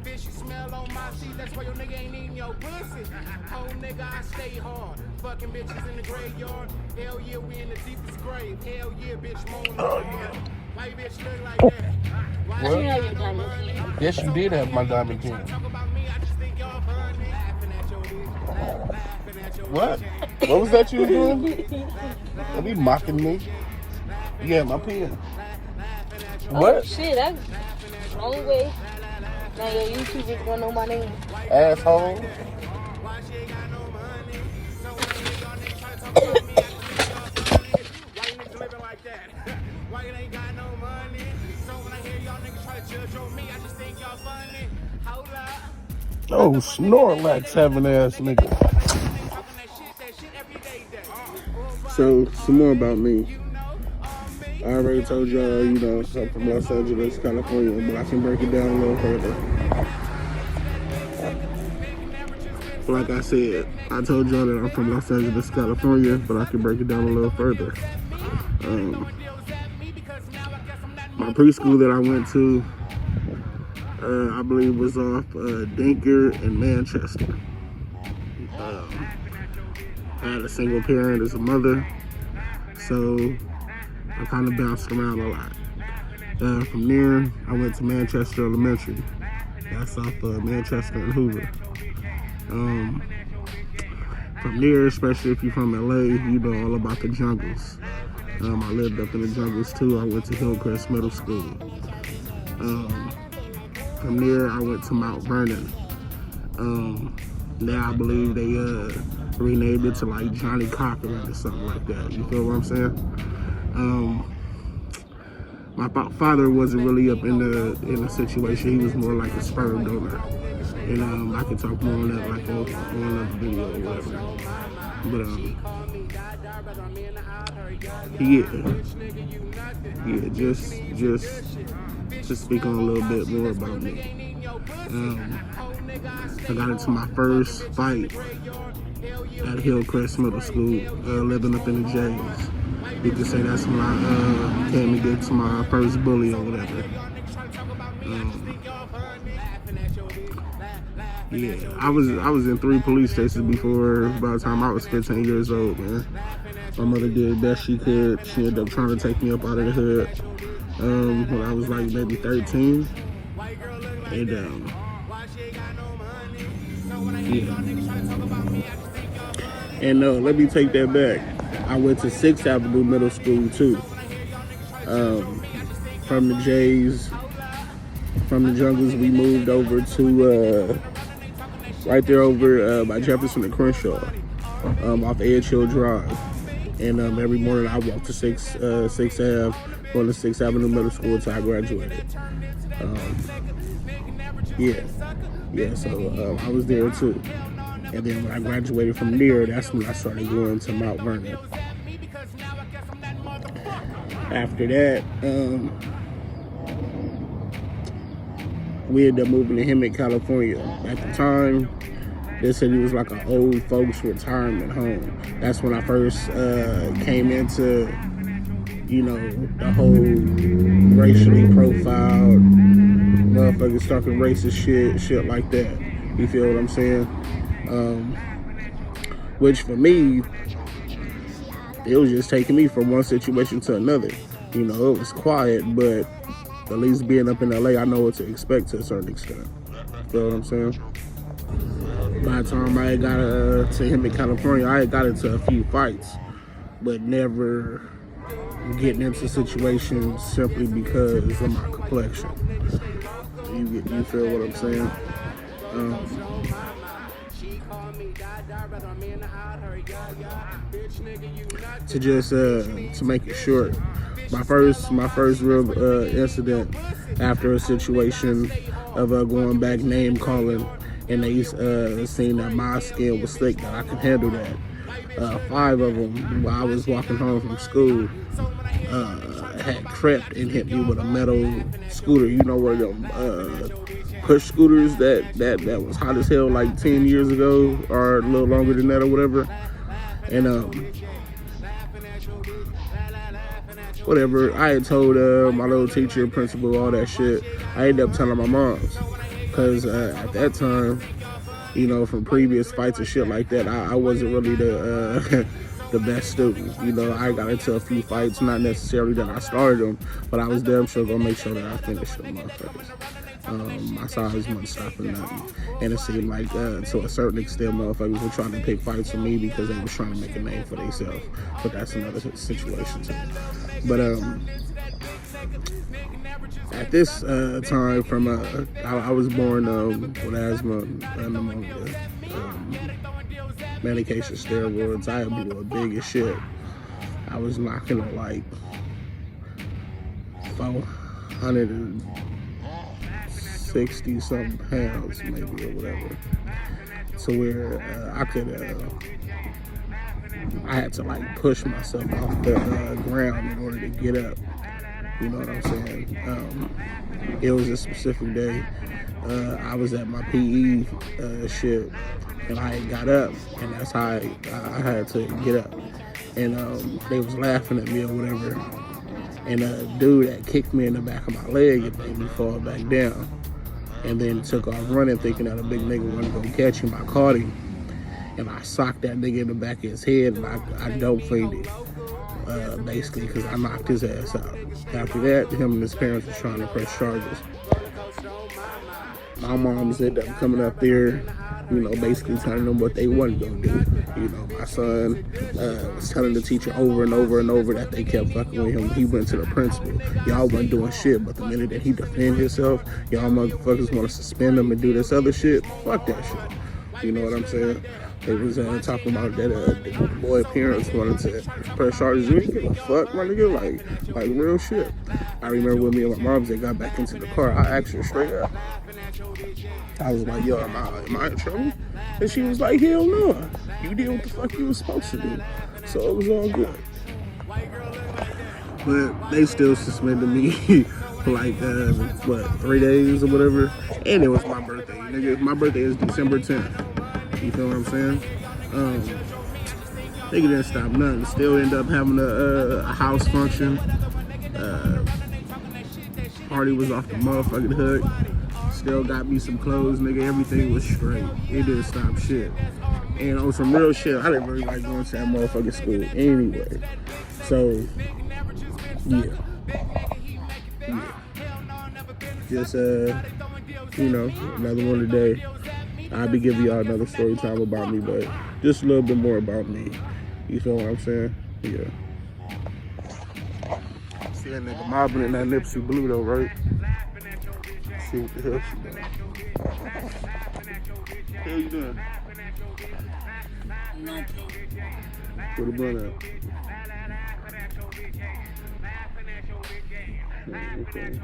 Bitch, you smell on my seat, that's why your nigga ain't eating your pussy. Whole nigga, I stay hard. Fucking bitches in the graveyard. Hell yeah, we in the deepest grave. Hell yeah, bitch, moan hard. Why you bitch look like that? Why What? you have your diamond king? Yes, you did have my diamond king. Talk about me, I just think y'all funny. Laughing at your bitch. Laughing at your What? bitch. What was that you was doing? Don't be mocking me. Yeah, my pen. Oh What? shit, that's the only way. Now your YouTubers gonna know my name. Asshole. Why she ain't got no money? So when y'all niggas try to talk about me, I just think y'all funny. Why you niggas living like that? Why you ain't got no money? So when I hear y'all niggas try to judge on me, I just think y'all funny. Hold up. Oh, Snorlax having ass nigga. So, some more about me. I already told y'all, you know, I'm from Los Angeles, California, but I can break it down a little further. Like I said, I told y'all that I'm from Los Angeles, California, but I can break it down a little further. My preschool that I went to, I believe was off Dinker and Manchester. I had a single parent as a mother, so I kind of bounced around a lot. From there, I went to Manchester Elementary. That's off Manchester and Hoover. From there, especially if you're from LA, you know all about the jungles. I lived up in the jungles too. I went to Hillcrest Middle School. From there, I went to Mount Vernon. Now I believe they renamed it to like Johnny Cochran or something like that. You feel what I'm saying? My father wasn't really up in the situation. He was more like a sperm donor, and I can talk more on that like on another video or whatever. But just speak on a little bit more about me. I got into my first fight at Hillcrest Middle School, living up in the J's. You could say that's when I came to get to my first bully or whatever. I was in 3 police stations before by the time I was 15 years old, man. My mother did the best she could. She ended up trying to take me up out of the hood when I was like maybe 13. And let me take that back. I went to 6th Avenue Middle School too. From the J's, from the jungles, we moved over to right there over by Jefferson and Crenshaw, off Edge Hill Drive. And every morning I walked to 6th Ave, going to 6th Avenue Middle School until I graduated. So I was there too. And then when I graduated from there, that's when I started going to Mount Vernon. After that, we ended up moving to Hemet, California. At the time, they said it was like an old folks retirement home. That's when I first came into, you know, the whole racially profiled motherfuckers talking racist shit like that. You feel what I'm saying? Which for me, it was just taking me from one situation to another. You know, it was quiet, but at least being up in LA, I know what to expect to a certain extent. Feel what I'm saying? By the time I got to Hemet, California, I had got into a few fights, but never getting into situations simply because of my complexion. You feel what I'm saying? To make it short, my first real incident after a situation of going back name calling, and they seen that my skin was thick, that I could handle that. 5 of them, while I was walking home from school, had crept and hit me with a metal scooter. You know where them push scooters that was hot as hell like 10 years ago, or a little longer than that or whatever. And whatever. I had told my little teacher, principal, all that shit. I ended up telling my moms. Because at that time, you know, from previous fights and shit like that, I wasn't really the the best student. You know, I got into a few fights, not necessarily that I started them, but I was damn sure gonna make sure that I finished them motherfuckers. My size wasn't stopping nothing. And it seemed like, to a certain extent, motherfuckers were trying to pick fights with me because they was trying to make a name for themselves. But that's another situation too. But at this time, from I was born with asthma and pneumonia, medication, steroids. I had blew big as shit. I was knocking on like 460 something pounds, maybe, or whatever. To where I had to like push myself off the ground in order to get up. You know what I'm saying? It was a specific day. I was at my PE shit, and I got up, and that's how I had to get up. And they was laughing at me or whatever. And a dude that kicked me in the back of my leg, it made me fall back down. And then took off running, thinking that a big nigga wanted to go catch him. I caught him, and I socked that nigga in the back of his head, and I dope fiended. Basically, because I knocked his ass out. After that, him and his parents were trying to press charges. My moms ended up coming up there, you know, basically telling them what they wasn't going to do. You know, my son was telling the teacher over and over and over that they kept fucking with him. He went to the principal. Y'all wasn't doing shit, but the minute that he defended himself, y'all motherfuckers want to suspend him and do this other shit. Fuck that shit. You know what I'm saying? They was talking about that the boy parents wanted to press charges. We didn't give a fuck, my nigga, like real shit. I remember when me and my moms, they got back into the car, I asked her straight up. I was like, yo, am I in trouble? And she was like, hell no. You did what the fuck you was supposed to do. So it was all good. But they still suspended me for like, 3 days or whatever. And it was my birthday, nigga. My birthday is December 10th. You feel what I'm saying? Nigga didn't stop nothing. Still end up having a house function. Party was off the motherfucking hook. Still got me some clothes, nigga. Everything was straight. It didn't stop shit. And on some real shit, I didn't really like going to that motherfucking school anyway. So, yeah. Just, you know, another one today. I'll be giving y'all another story time about me, but just a little bit more about me. You feel what I'm saying? Yeah. See that nigga mobbing in that Nipsey Blue though, right? See what the hell she doing. What you doing? Put a blunt out. Okay.